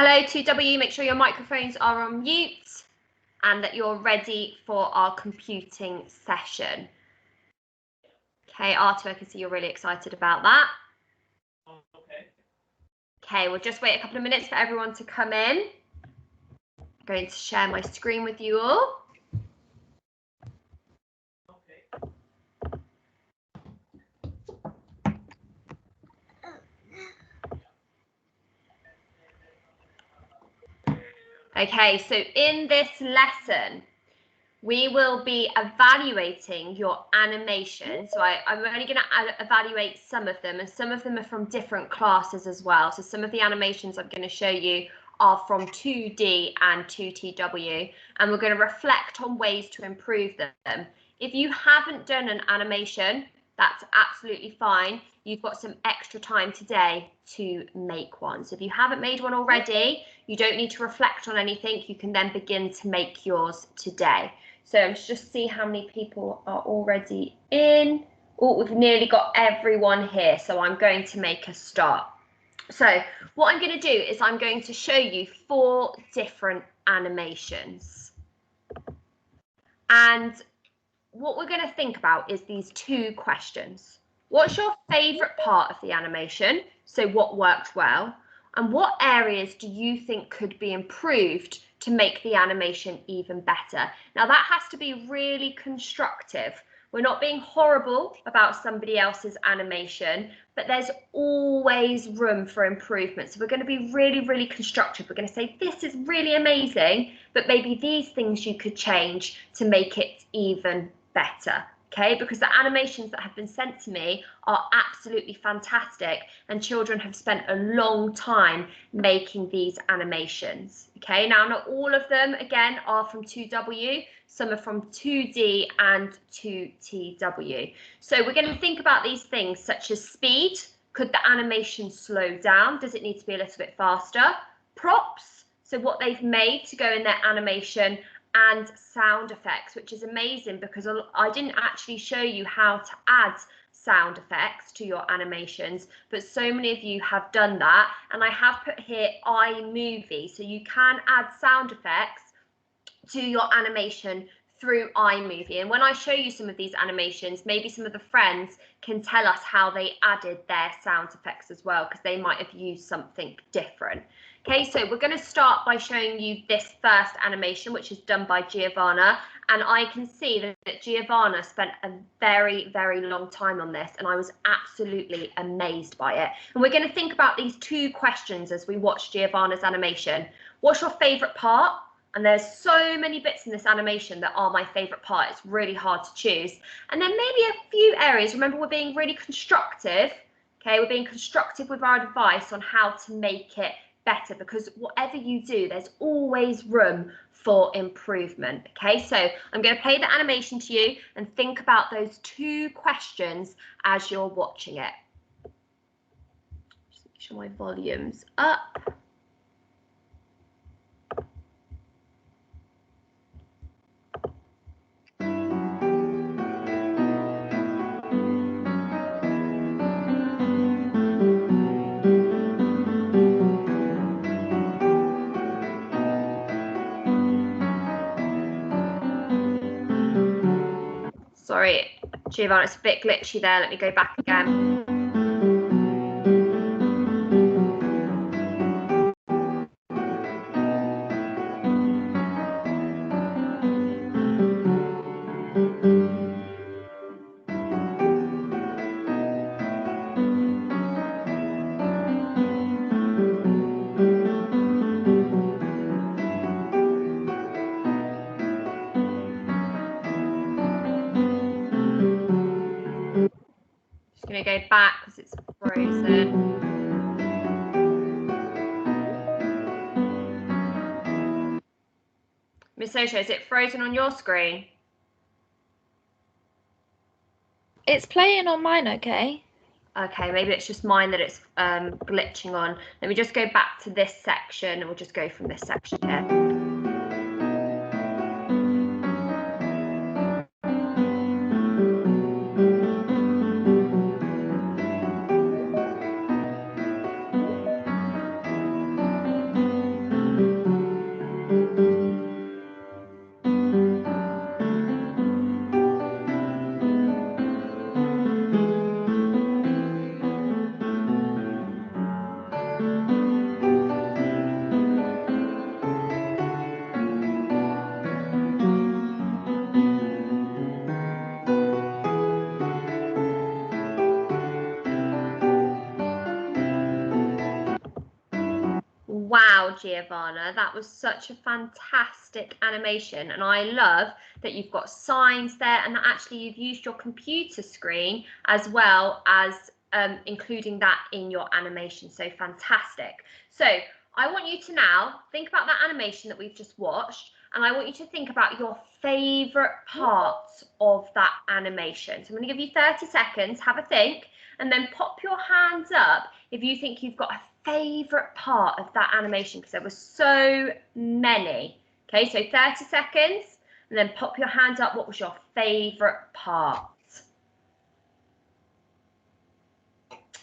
Hello 2W, make sure your microphones are on mute and that you're ready for our computing session. Okay, R2, I can see you're really excited about that. Okay, we'll just wait a couple of minutes for everyone to come in. I'm going to share my screen with you all. Okay, so in this lesson, we will be evaluating your animation. So I'm only going to evaluate some of them, and some of them are from different classes as well. So some of the animations I'm going to show you are from 2D and 2TW, and we're going to reflect on ways to improve them. If you haven't done an animation, that's absolutely fine. You've got some extra time today to make one. So if you haven't made one already, you don't need to reflect on anything. You can then begin to make yours today. So let's just see how many people are already in. Oh, we've nearly got everyone here. So I'm going to make a start. So what I'm going to do is I'm going to show you 4 different animations. And what we're going to think about is these 2 questions. What's your favourite part of the animation? So what worked well? And what areas do you think could be improved to make the animation even better? Now that has to be really constructive. We're not being horrible about somebody else's animation, but there's always room for improvement. So we're going to be really, really constructive. We're going to say, this is really amazing, but maybe these things you could change to make it even better. Okay, because the animations that have been sent to me are absolutely fantastic, and children have spent a long time making these animations. Okay, now not all of them, again, are from 2W. Some are from 2D and 2TW. So we're going to think about these things such as speed. Could the animation slow down? Does it need to be a little bit faster? Props, so what they've made to go in their animation, and sound effects, which is amazing because I didn't actually show you how to add sound effects to your animations, but so many of you have done that, and I have put here iMovie, so you can add sound effects to your animation through iMovie. And when I show you some of these animations, maybe some of the friends can tell us how they added their sound effects as well, because they might have used something different. Okay, so we're going to start by showing you this first animation, which is done by Giovanna, and I can see that Giovanna spent a very, very long time on this, and I was absolutely amazed by it. And we're going to think about these 2 questions as we watch Giovanna's animation. What's your favourite part? And there's so many bits in this animation that are my favourite part. It's really hard to choose. And then maybe a few areas. Remember, we're being really constructive. Okay, we're being constructive with our advice on how to make it better, because whatever you do, there's always room for improvement. Okay, so I'm going to play the animation to you and think about those 2 questions as you're watching it. Just make sure my volume's up. Sorry, Giovanna, it's a bit glitchy there. Let me go back again. Going to go back because it's frozen. Miss Osho, is it frozen on your screen? It's playing on mine, okay? Okay, maybe it's just mine that it's glitching on. Let me just go back to this section, and we'll just go from this section here. Giovanna. That was such a fantastic animation, and I love that you've got signs there, and that actually you've used your computer screen as well as including that in your animation. So fantastic. So I want you to now think about that animation that we've just watched, and I want you to think about your favorite parts of that animation. So I'm going to give you 30 seconds, have a think, and then pop your hands up if you think you've got a favorite part of that animation, because there were so many. Okay, so 30 seconds, and then pop your hands up. What was your favorite part?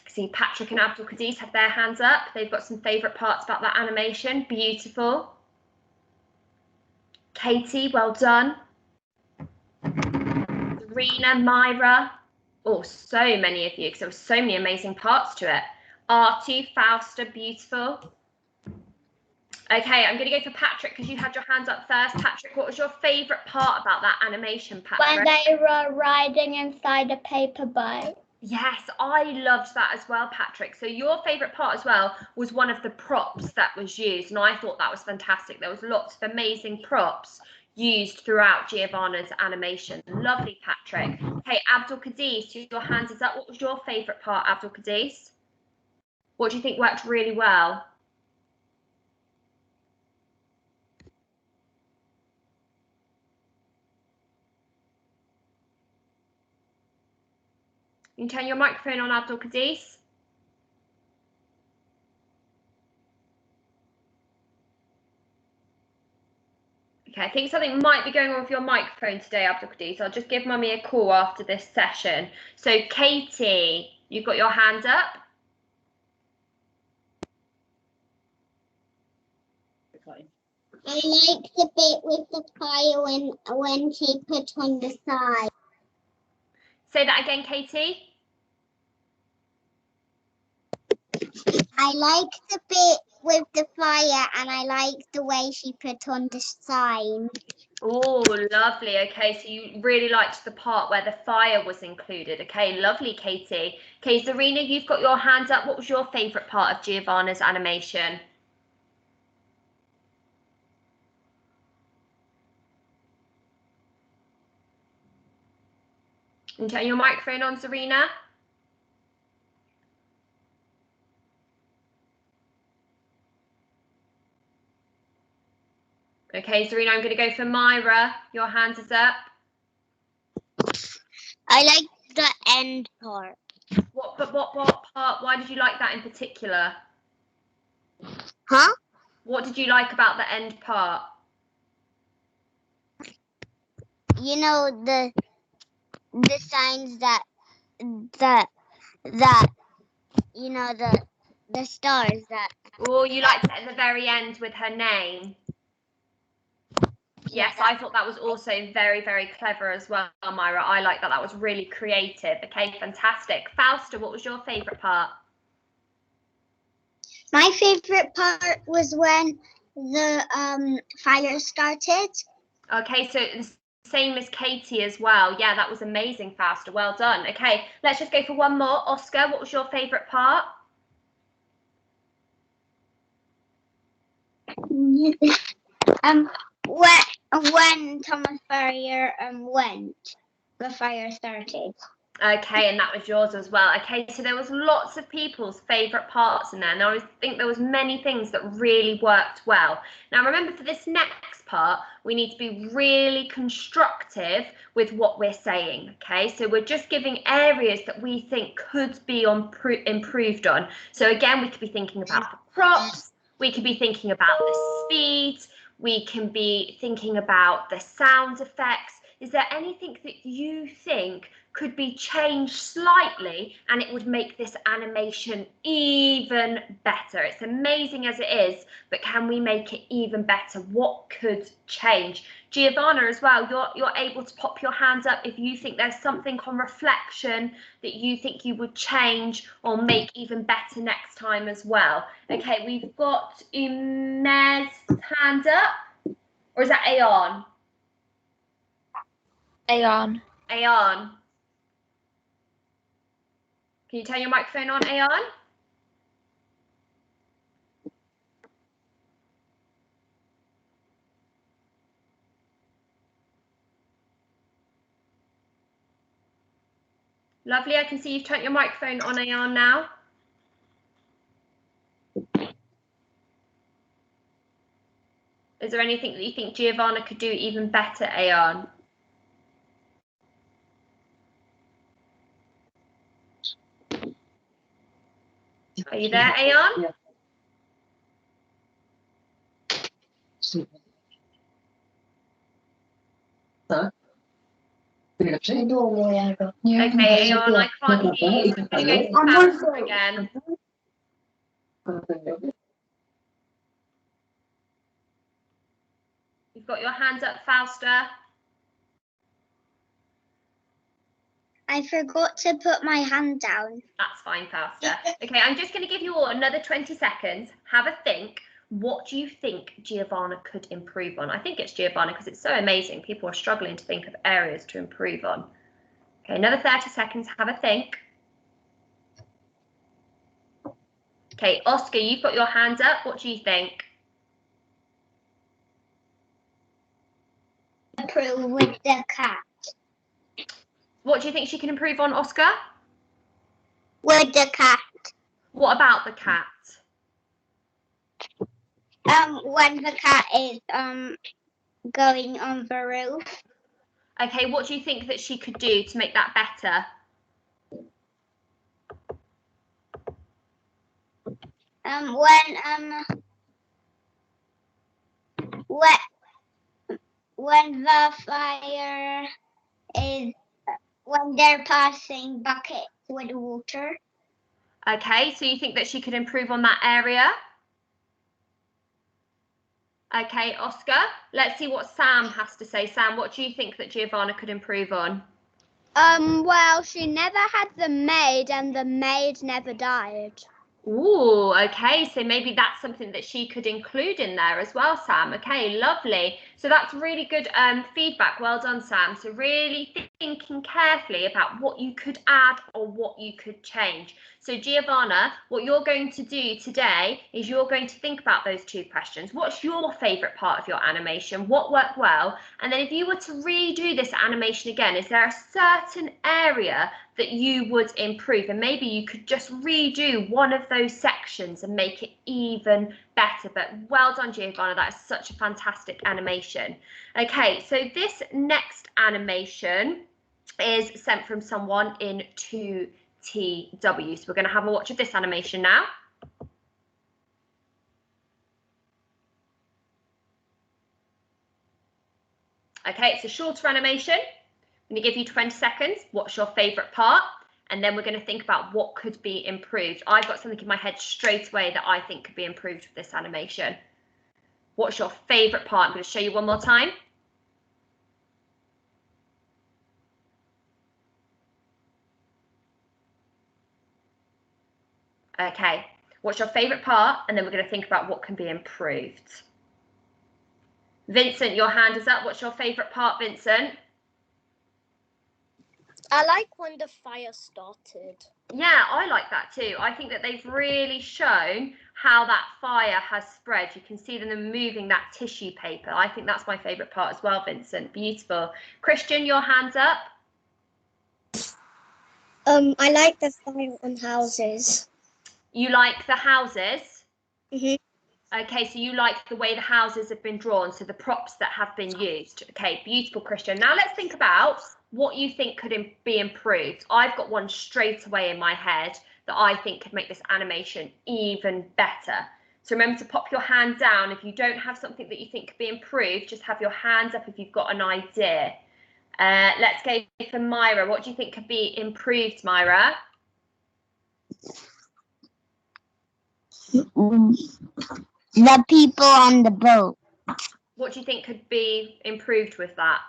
See, Patrick and Abdul Qadis have their hands up. They've got some favorite parts about that animation. Beautiful. Katie, well done. Serena, Myra. Oh, so many of you, because there were so many amazing parts to it. Artie, Fausta, beautiful. Okay, I'm going to go for Patrick because you had your hands up first. Patrick, what was your favourite part about that animation, Patrick? When they were riding inside a paper boat. Yes, I loved that as well, Patrick. So your favourite part as well was one of the props that was used, and I thought that was fantastic. There was lots of amazing props used throughout Giovanna's animation. Lovely, Patrick. Okay, Abdul Qadis, your hands is up. What was your favourite part, Abdul Qadis? What do you think worked really well? You can turn your microphone on, Abdul Qadis. Okay, I think something might be going on with your microphone today, Abdul Qadis. I'll just give Mummy a call after this session. So, Katie, you've got your hand up. I like the bit with the fire when she put on the side. Say that again, Katie. I like the bit with the fire, and I like the way she put on the sign. Oh, lovely. Okay, so you really liked the part where the fire was included. Okay, lovely, Katie. Okay, Zarina, you've got your hand up. What was your favourite part of Giovanna's animation? And turn your microphone on, Zarina. Okay, Zarina, I'm going to go for Myra. Your hand is up. I like the end part. What part? Why did you like that in particular? Huh? What did you like about the end part? You know, the signs that you know, the stars that. Oh, you liked it at the very end with her name. Yes, I thought that was also very, very clever as well, Myra. I like that. That was really creative. Okay, fantastic. Fausta, what was your favourite part? My favorite part was when the fire started. Okay, so the same as Katie as well. Yeah, that was amazing, Fausta. Well done. Okay, let's just go for one more. Oscar, what was your favourite part? When Thomas Farrier went, the fire started. Okay, and that was yours as well. Okay, so there was lots of people's favourite parts in there. Now, I think there was many things that really worked well. Now, remember, for this next part, we need to be really constructive with what we're saying, okay? So we're just giving areas that we think could be improved on. So again, we could be thinking about the props, we could be thinking about the speed, we can be thinking about the sound effects. Is there anything that you think could be changed slightly and it would make this animation even better? It's amazing as it is, but can we make it even better? What could change? Giovanna as well, you're able to pop your hands up if you think there's something on reflection that you think you would change or make even better next time as well. Okay, we've got Umez's hand up, or is that Aeon? Aeon. Aeon. Can you turn your microphone on, Aeon? Lovely. I can see you've turned your microphone on, Ayan, now. Is there anything that you think Giovanna could do even better, Ayan? Are you there, Ayan? Yeah. Huh? Okay, Ayan, I can't hear you. So I'm going to go to Samantha again. You've got your hands up, Fausta. I forgot to put my hand down. That's fine, Fausta. Okay, I'm just going to give you all another 20 seconds. Have a think. What do you think Giovanna could improve on? I think it's Giovanna because it's so amazing. People are struggling to think of areas to improve on. Okay, another 30 seconds. Have a think. Okay, Oscar, you've got your hands up. What do you think? Improve with the cat. What do you think she can improve on, Oscar? With the cat. What about the cat? When the cat is going on the roof. Okay, what do you think that she could do to make that better? When the fire is when they're passing buckets with water. Okay, so you think that she could improve on that area? Okay, Oscar, let's see what Sam has to say. Sam, what do you think that Giovanna could improve on? Well, she never had the maid and the maid never died. Ooh, okay, so maybe that's something that she could include in there as well, Sam. Okay, lovely. So that's really good feedback. Well done, Sam. So really thinking carefully about what you could add or what you could change. So Giovanna, what you're going to do today is you're going to think about those two questions. What's your favourite part of your animation? What worked well? And then if you were to redo this animation again, is there a certain area that you would improve? And maybe you could just redo one of those sections and make it even better. But well done, Giovanna. That is such a fantastic animation. Okay, so this next animation is sent from someone in 2TW. So we're going to have a watch of this animation now. Okay, it's a shorter animation. I'm going to give you 20 seconds. What's your favourite part? And then we're going to think about what could be improved. I've got something in my head straight away that I think could be improved with this animation. What's your favourite part? I'm going to show you one more time. Okay, what's your favourite part? And then we're going to think about what can be improved. Vincent, your hand is up. What's your favourite part, Vincent? I like when the fire started. Yeah, I like that too. I think that they've really shown how that fire has spread. You can see them moving that tissue paper. I think that's my favourite part as well, Vincent. Beautiful. Christian, your hand's up. I like the fire on houses. You like the houses? Mhm. Okay, so you like the way the houses have been drawn, so the props that have been used. Okay, beautiful, Christian. Now let's think about what you think could be improved. I've got one straight away in my head that I think could make this animation even better. So remember to pop your hand down. If you don't have something that you think could be improved, just have your hands up if you've got an idea. Let's go for Myra. What do you think could be improved, Myra? The people on the boat. What do you think could be improved with that?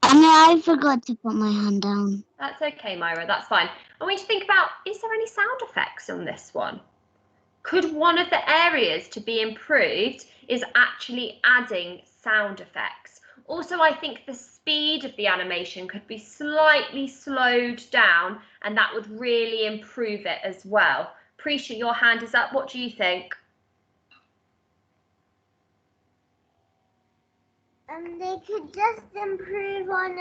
I forgot to put my hand down. That's okay, Myra, that's fine. I want you to think about, is there any sound effects on this one? Could one of the areas to be improved is actually adding sound effects? Also, I think the speed of the animation could be slightly slowed down, and that would really improve it as well. Prisha, your hand is up. What do you think? They could just improve on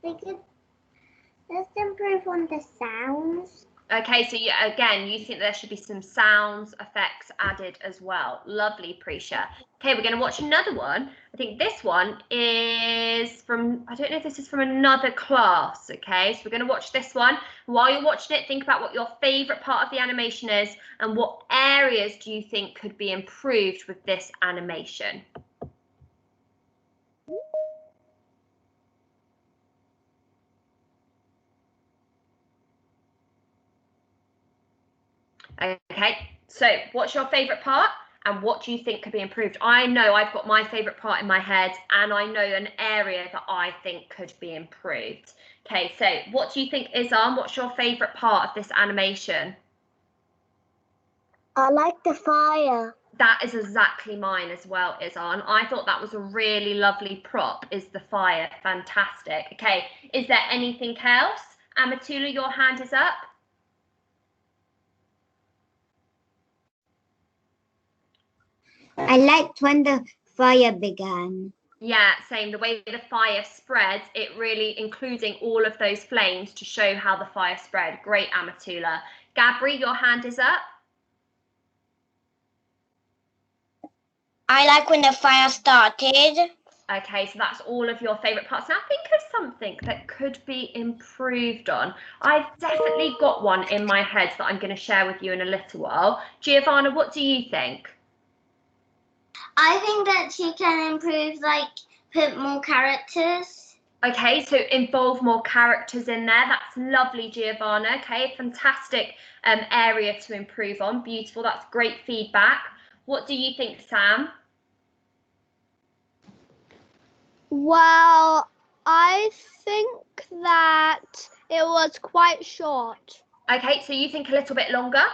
they could just improve on the sounds. Okay, so again, you think there should be some sounds effects added as well. Lovely, Prisha. Okay, we're going to watch another one. I think this one is from, I don't know if this is from another class, okay? So we're going to watch this one. While you're watching it, think about what your favourite part of the animation is and what areas do you think could be improved with this animation. Okay, so what's your favourite part and what do you think could be improved? I know I've got my favourite part in my head and I know an area that I think could be improved. Okay, so what do you think, Izan? What's your favourite part of this animation? I like the fire. That is exactly mine as well, Izan. I thought that was a really lovely prop, is the fire. Fantastic. Okay, is there anything else? Amatula, your hand is up. I liked when the fire began. Yeah, same. The way the fire spreads, it really including all of those flames to show how the fire spread. Great, Amatula. Gabri, your hand is up. I like when the fire started. Okay, so that's all of your favourite parts. Now think of something that could be improved on. I've definitely got one in my head that I'm going to share with you in a little while. Giovanna, what do you think? I think that she can improve, like, put more characters. Okay, so involve more characters in there. That's lovely, Giovanna. Okay, fantastic area to improve on. Beautiful, that's great feedback. What do you think, Sam? Well, I think that it was quite short. Okay, so you think a little bit longer?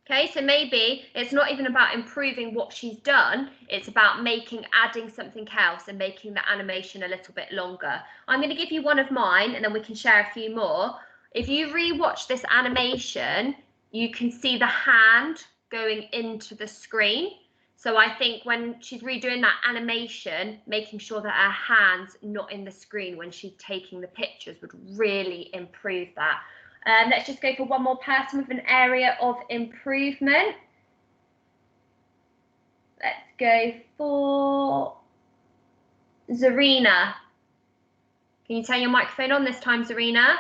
Okay, so maybe it's not even about improving what she's done, it's about adding something else and making the animation a little bit longer. I'm going to give you one of mine and then we can share a few more. If you re-watch this animation, you can see the hand going into the screen. So I think when she's redoing that animation, making sure that her hand's not in the screen when she's taking the pictures would really improve that. Let's just go for one more person with an area of improvement. Let's go for Zarina. Can you turn your microphone on this time, Zarina?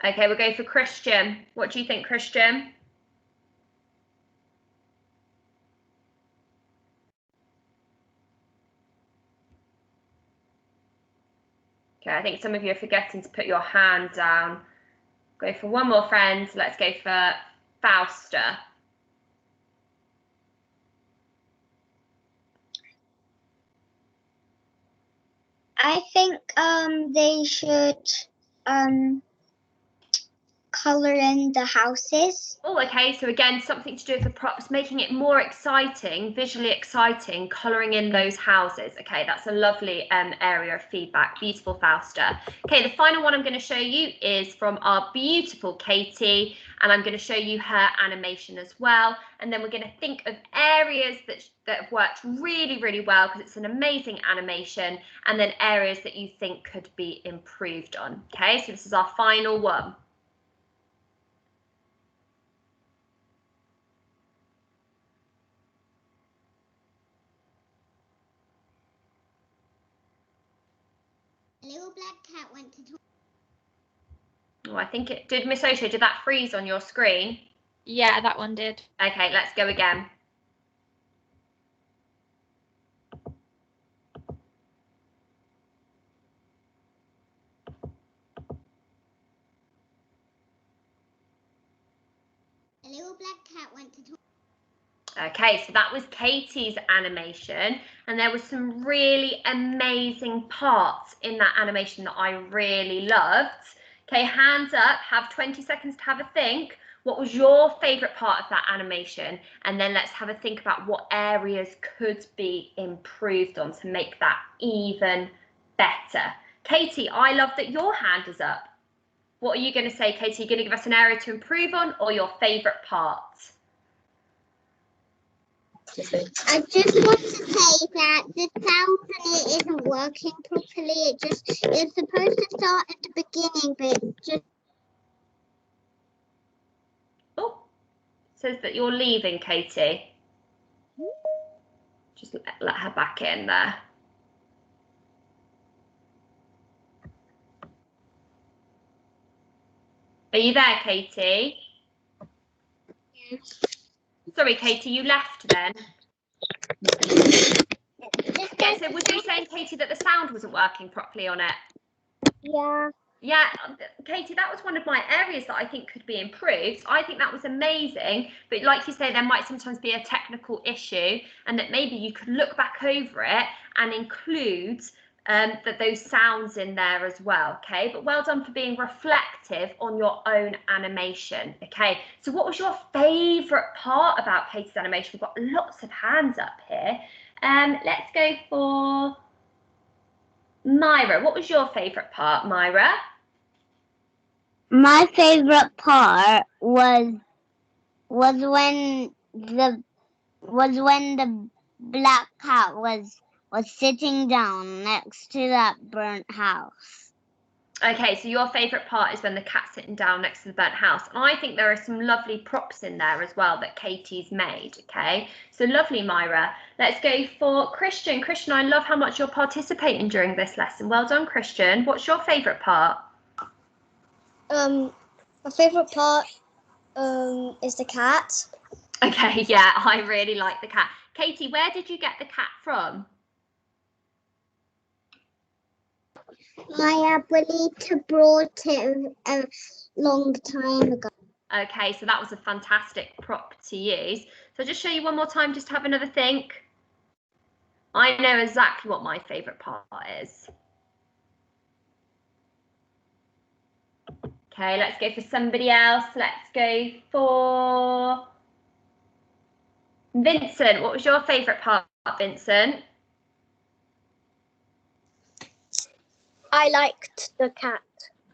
Okay, we'll go for Christian. What do you think, Christian? Okay, I think some of you are forgetting to put your hand down. Go for one more friend. Let's go for Fausta. I think they should color in the houses. Oh, okay, so again, something to do with the props, making it more exciting, visually exciting, colouring in those houses. Okay, that's a lovely area of feedback. Beautiful, Fausta. Okay, the final one I'm going to show you is from our beautiful Katie, and I'm going to show you her animation as well. And then we're going to think of areas that have worked really, really well because it's an amazing animation, and then areas that you think could be improved on. Okay, so this is our final one. A little black cat went to Oh, I think it did. Miss Osho, did that freeze on your screen? Yeah, that one did. Okay, let's go again. A little black cat went to Okay, so that was Katie's animation, and there was some really amazing parts in that animation that I really loved. Okay, hands up, have 20 seconds to have a think. What was your favourite part of that animation? And then let's have a think about what areas could be improved on to make that even better. Katie, I love that your hand is up. What are you going to say, Katie? Are you going to give us an area to improve on or your favourite part? I just want to say that the sound in it isn't working properly. It's supposed to start at the beginning, but just. Oh, it says that you're leaving, Katie. Just let her back in there. Are you there, Katie? Yes. Sorry, Katie, you left then. Yeah, so was you saying, Katie, that the sound wasn't working properly on it? Yeah. Yeah, Katie, that was one of my areas that I think could be improved. I think that was amazing, but like you say, there might sometimes be a technical issue, and that maybe you could look back over it and include those sounds in there as well, okay? But well done for being reflective on your own animation, okay? So what was your favourite part about Katie's animation? We've got lots of hands up here. Let's go for Myra. What was your favourite part, Myra? My favorite part was when the black cat was sitting down next to that burnt house. Okay, so your favourite part is when the cat's sitting down next to the burnt house. And I think there are some lovely props in there as well that Katie's made, okay? So lovely, Myra. Let's go for Christian. Christian, I love how much you're participating during this lesson. Well done, Christian. What's your favourite part? My favourite part is the cat. Okay, yeah, I really like the cat. Katie, where did you get the cat from? My abuelita brought it a long time ago. Okay, so that was a fantastic prop to use. So I'll just show you one more time, just to have another think. I know exactly what my favourite part is. Okay, let's go for somebody else. Let's go for Vincent. What was your favourite part, Vincent? I liked the cat.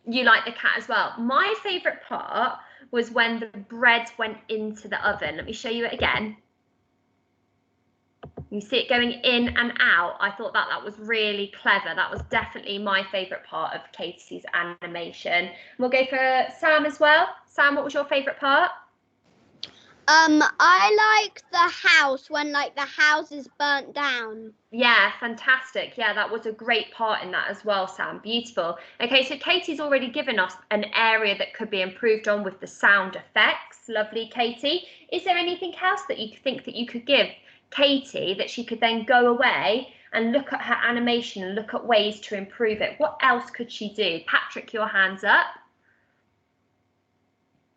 You like the cat as well. My favourite part was when the bread went into the oven. Let me show you it again. You see it going in and out. I thought that was really clever. That was definitely my favourite part of Katie's animation. We'll go for Sam as well. Sam, what was your favourite part? I like the house when the house is burnt down. Yeah, fantastic. Yeah, that was a great part in that as well, Sam. Beautiful. Okay, so Katie's already given us an area that could be improved on with the sound effects. Lovely, Katie. Is there anything else that you think that you could give Katie that she could then go away and look at her animation and look at ways to improve it? What else could she do? Patrick, your hand's up.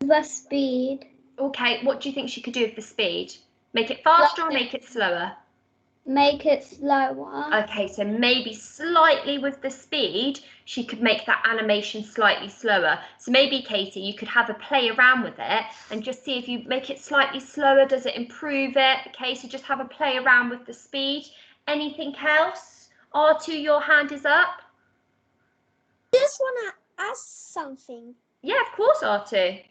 The speed. Okay, what do you think she could do with the speed? Make it faster or make it slower? Make it slower. Okay, so maybe slightly with the speed, she could make that animation slightly slower. So maybe, Katie, you could have a play around with it and just see if you make it slightly slower, does it improve it? Okay, so just have a play around with the speed. Anything else? R2, your hand is up. Just want to ask something. Yeah, of course, R2.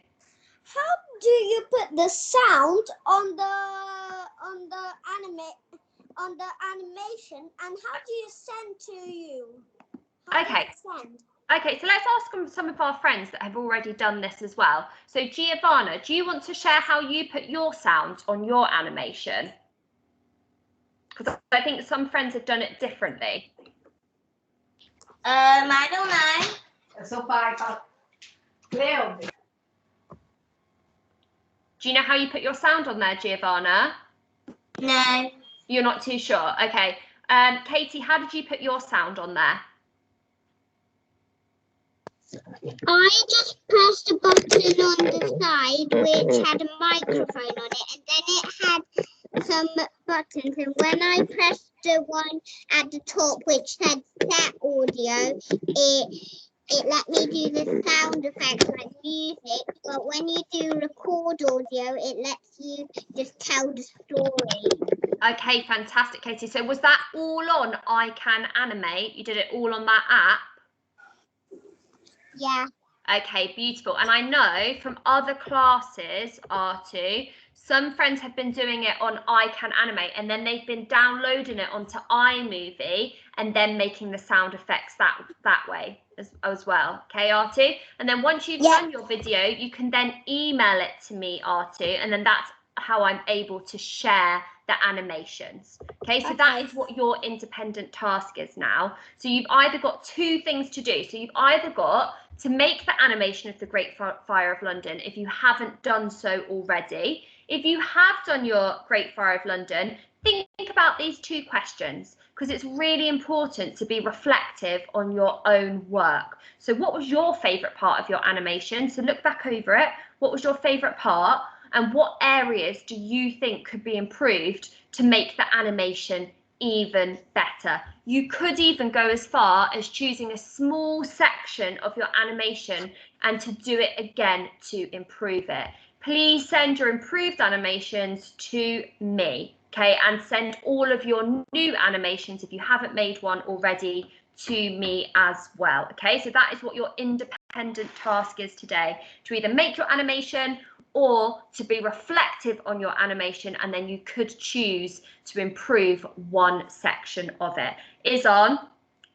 How do you put the sound on the animation, and how do you send to you? Okay, so let's ask some of our friends that have already done this as well. So Giovanna, do you want to share how you put your sound on your animation? Because I think some friends have done it differently. I don't know. So far, I got clear. Do you know how you put your sound on there, Giovanna? No. You're not too sure? Okay. Katie, how did you put your sound on there? I just pressed a button on the side which had a microphone on it, and then it had some buttons, and when I pressed the one at the top which said set audio, it it let me do the sound effects like music, but when you do record audio, it lets you just tell the story. Okay, fantastic, Katie. So was that all on I Can Animate? You did it all on that app? Yeah. Okay, beautiful. And I know from other classes, R2, some friends have been doing it on I Can Animate, and then they've been downloading it onto iMovie and then making the sound effects that way as well. Okay, R2? And then once you've done your video, you can then email it to me, R2, and then that's how I'm able to share the animations. Okay, so that is what your independent task is now. So you've either got two things to do. So you've either got to make the animation of the Great Fire of London if you haven't done so already. If you have done your Great Fire of London, think about these two questions, because it's really important to be reflective on your own work. So what was your favourite part of your animation? So look back over it. What was your favourite part? And what areas do you think could be improved to make the animation even better? You could even go as far as choosing a small section of your animation and to do it again to improve it. Please send your improved animations to me, okay? And send all of your new animations, if you haven't made one already, to me as well, okay? So that is what your independent task is today, to either make your animation or to be reflective on your animation, and then you could choose to improve one section of it. Izon,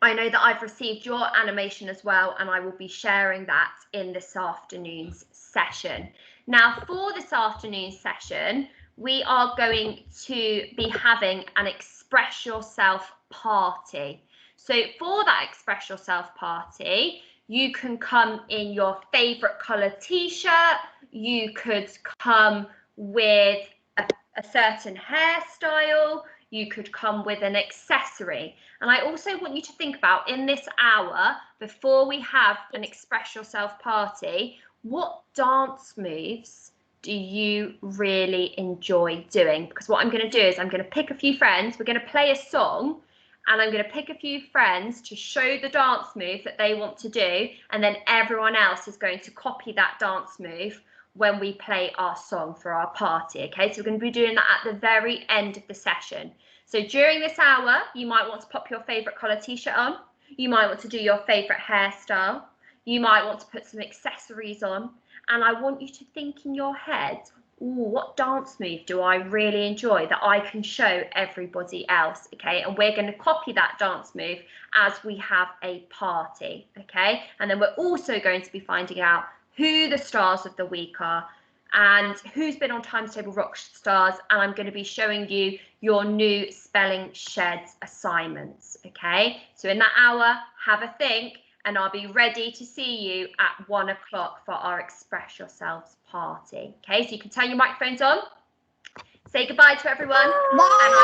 I know that I've received your animation as well, and I will be sharing that in this afternoon's session. Now, for this afternoon's session, we are going to be having an Express Yourself party. So for that Express Yourself party, you can come in your favourite colour t-shirt, you could come with a certain hairstyle, you could come with an accessory. And I also want you to think about, in this hour, before we have an Express Yourself party, what dance moves do you really enjoy doing? Because what I'm going to do is I'm going to pick a few friends, we're going to play a song, and I'm going to pick a few friends to show the dance move that they want to do, and then everyone else is going to copy that dance move when we play our song for our party, okay? So we're going to be doing that at the very end of the session. So during this hour, you might want to pop your favourite colour t-shirt on, you might want to do your favourite hairstyle, you might want to put some accessories on, and I want you to think in your head, ooh, what dance move do I really enjoy that I can show everybody else, okay? And we're going to copy that dance move as we have a party, okay? And then we're also going to be finding out who the stars of the week are and who's been on Times Table Rock Stars, and I'm going to be showing you your new Spelling Sheds assignments, okay? So in that hour, have a think, and I'll be ready to see you at 1 o'clock for our Express Yourselves party. Okay, so you can turn your microphones on. Say goodbye to everyone. Bye. And I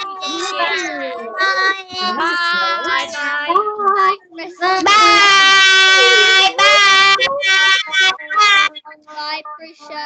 will see you at 1 o'clock. Bye. Bye, Prisha.